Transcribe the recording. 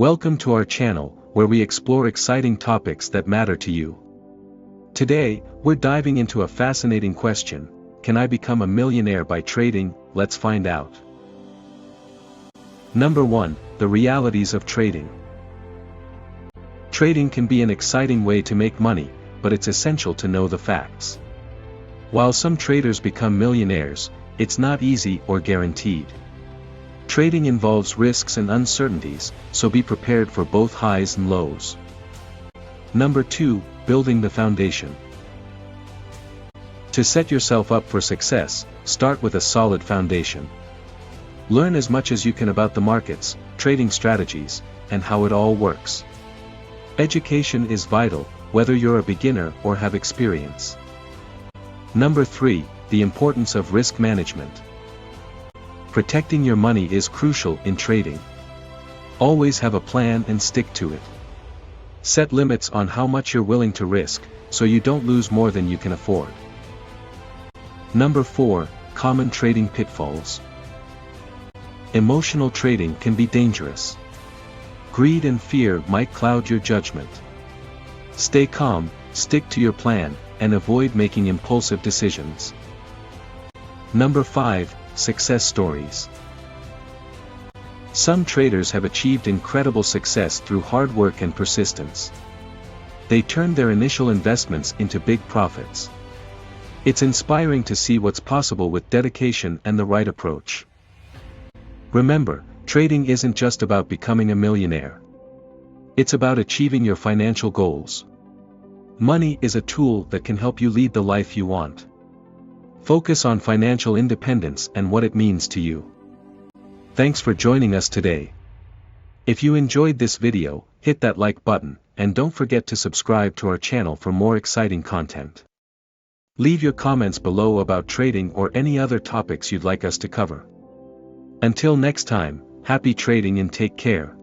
Welcome to our channel, where we explore exciting topics that matter to you. Today, we're diving into a fascinating question: can I become a millionaire by trading? Let's find out. Number 1. The realities of trading. Trading can be an exciting way to make money, but it's essential to know the facts. While some traders become millionaires, it's not easy or guaranteed. Trading involves risks and uncertainties, so be prepared for both highs and lows. Number 2. Building the foundation. To set yourself up for success, start with a solid foundation. Learn as much as you can about the markets, trading strategies, and how it all works. Education is vital, whether you're a beginner or have experience. Number 3. The importance of risk management. Protecting your money is crucial in trading. Always have a plan and stick to it. Set limits on how much you're willing to risk, so you don't lose more than you can afford. Number 4. Common trading pitfalls. Emotional trading can be dangerous. Greed and fear might cloud your judgment. Stay calm, stick to your plan, and avoid making impulsive decisions. Number 5. Success stories. Some traders have achieved incredible success through hard work and persistence. They turned their initial investments into big profits. It's inspiring to see what's possible with dedication and the right approach. Remember, trading isn't just about becoming a millionaire. It's about achieving your financial goals. Money is a tool that can help you lead the life you want. Focus on financial independence and what it means to you. Thanks for joining us today. If you enjoyed this video, hit that like button, and don't forget to subscribe to our channel for more exciting content. Leave your comments below about trading or any other topics you'd like us to cover. Until next time, happy trading and take care.